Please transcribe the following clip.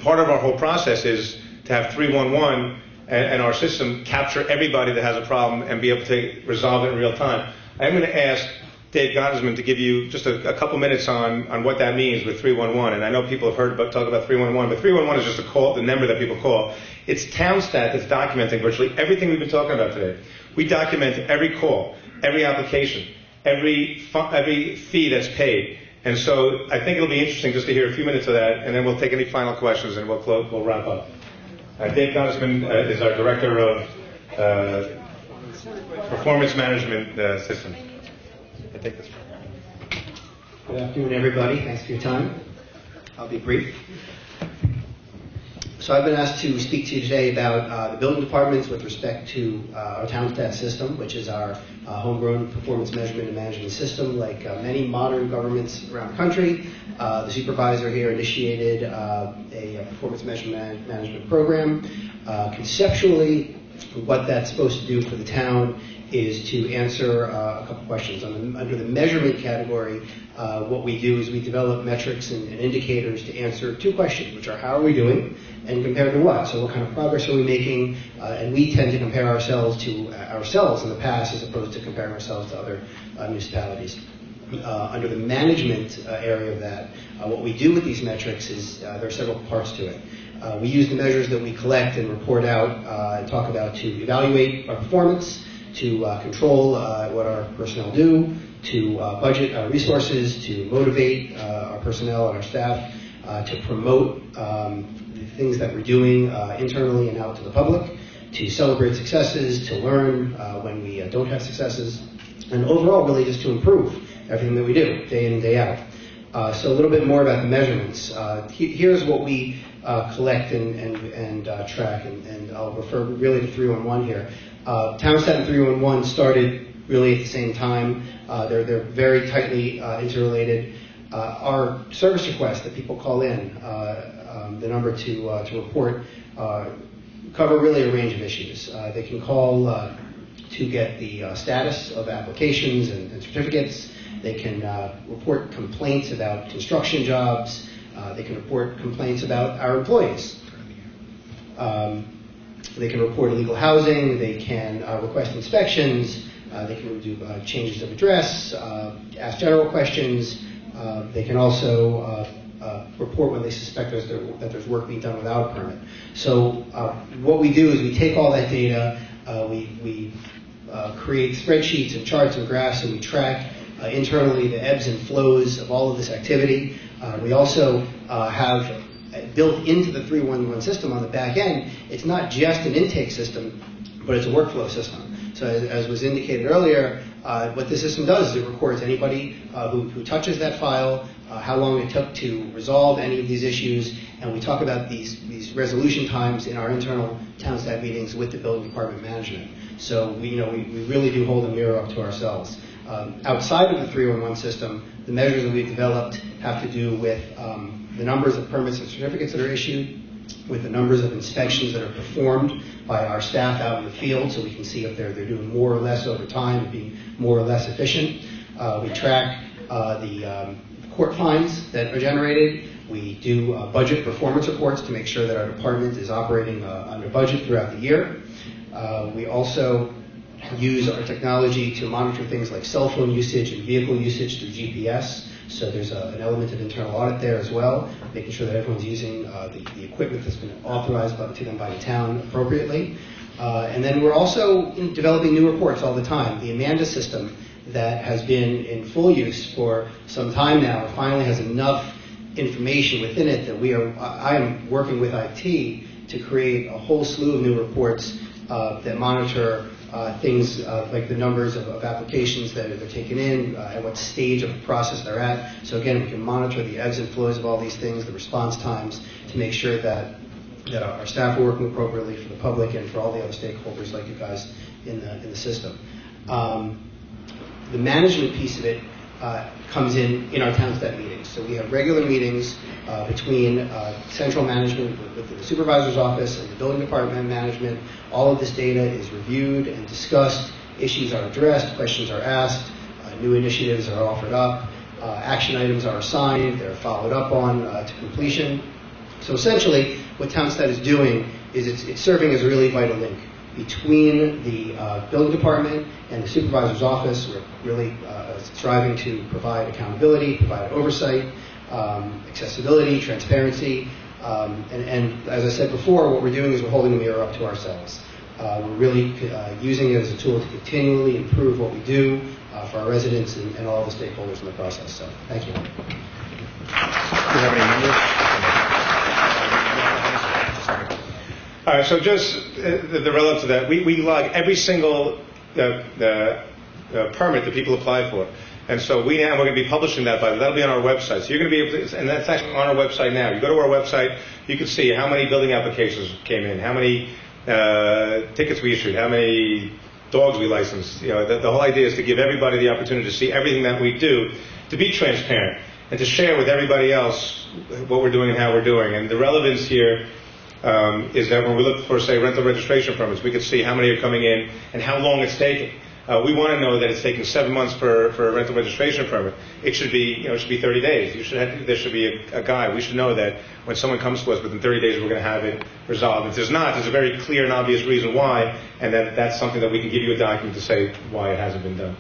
part of our whole process is to have 311 and our system capture everybody that has a problem and be able to resolve it in real time. I'm going to ask Dave Gottesman to give you just a couple minutes on what that means with 311. And I know people have heard talk about 311, but 311 is just a call, the number that people call. It's TownStat that's documenting virtually everything we've been talking about today. We document every call, every application, every fee that's paid. And so I think it'll be interesting just to hear a few minutes of that, and then we'll take any final questions and we'll wrap up. Dave Gottesman is our Director of Performance Management System. I take this. Good afternoon, everybody. Thanks for your time. I'll be brief. So I've been asked to speak to you today about the building departments with respect to our TownStat system, which is our homegrown performance measurement and management system. Like many modern governments around the country, the supervisor here initiated a performance measurement management program. Conceptually, what that's supposed to do for the town is to answer a couple questions. Under the measurement category, what we do is we develop metrics and indicators to answer two questions, which are how are we doing and compared to what? So what kind of progress are we making? And we tend to compare ourselves to ourselves in the past as opposed to comparing ourselves to other municipalities. Under the management area of that, what we do with these metrics is there are several parts to it. We use the measures that we collect and report out and talk about to evaluate our performance, to control what our personnel do, to budget our resources, to motivate our personnel and our staff, to promote the things that we're doing internally and out to the public, to celebrate successes, to learn when we don't have successes, and overall really just to improve everything that we do day in and day out. So a little bit more about the measurements. Here's what we collect and track, and I'll refer really to 311 here. TownStat and 311 started really at the same time. They're very tightly interrelated. Our service requests that people call in, the number to report, cover really a range of issues. They can call to get the status of applications and certificates. They can report complaints about construction jobs. They can report complaints about our employees. They can report illegal housing. They can request inspections. They can do changes of address, ask general questions. They can also report when they suspect that there's work being done without a permit. So what we do is we take all that data, we create spreadsheets and charts and graphs, and we track internally the ebbs and flows of all of this activity. We also have built into the 311 system on the back end, it's not just an intake system, but it's a workflow system. So as was indicated earlier, what the system does is it records anybody who touches that file, how long it took to resolve any of these issues, and we talk about these resolution times in our internal TownStat meetings with the building department management. So we really do hold a mirror up to ourselves. Outside of the 311 system, the measures that we've developed have to do with the numbers of permits and certificates that are issued, with the numbers of inspections that are performed by our staff out in the field, so we can see if they're doing more or less over time, being more or less efficient. We track the court fines that are generated. We do budget performance reports to make sure that our department is operating under budget throughout the year. We also use our technology to monitor things like cell phone usage and vehicle usage through GPS. So there's an element of internal audit there as well, making sure that everyone's using the equipment that's been authorized to them by the town appropriately. And then we're also developing new reports all the time. The Amanda system that has been in full use for some time now finally has enough information within it that I am working with IT to create a whole slew of new reports that monitor things like the numbers of applications that are taken in, at what stage of the process they're at. So again, we can monitor the ebbs and flows of all these things, the response times, to make sure that our staff are working appropriately for the public and for all the other stakeholders like you guys in the system. The management piece of it comes in our TownStat meetings. So we have regular meetings between central management with the supervisor's office and the building department management. All of this data is reviewed and discussed. Issues are addressed, questions are asked, new initiatives are offered up, action items are assigned, they're followed up on to completion. So essentially, what TownStat is doing is it's serving as a really vital link between the building department and the supervisor's office. We're really striving to provide accountability, provide oversight, accessibility, transparency, and as I said before, what we're doing is we're holding the mirror up to ourselves. We're really using it as a tool to continually improve what we do for our residents and all the stakeholders in the process. So, thank you. Do you have any numbers? All right, so just the relevance to that, we log every single permit that people apply for. And so we're going to be publishing that, that'll be on our website. So you're going to be able to, and that's actually on our website now. You go to our website, you can see how many building applications came in, how many tickets we issued, how many dogs we licensed. You know, the whole idea is to give everybody the opportunity to see everything that we do, to be transparent, and to share with everybody else what we're doing and how we're doing. And the relevance here is that when we look for, say, rental registration permits, we can see how many are coming in and how long it's taking. We want to know that it's taking 7 months for a rental registration permit. It should be, it should be 30 days. There should be a guide. We should know that when someone comes to us within 30 days, we're going to have it resolved. If there's not, there's a very clear and obvious reason why, and that's something that we can give you a document to say why it hasn't been done.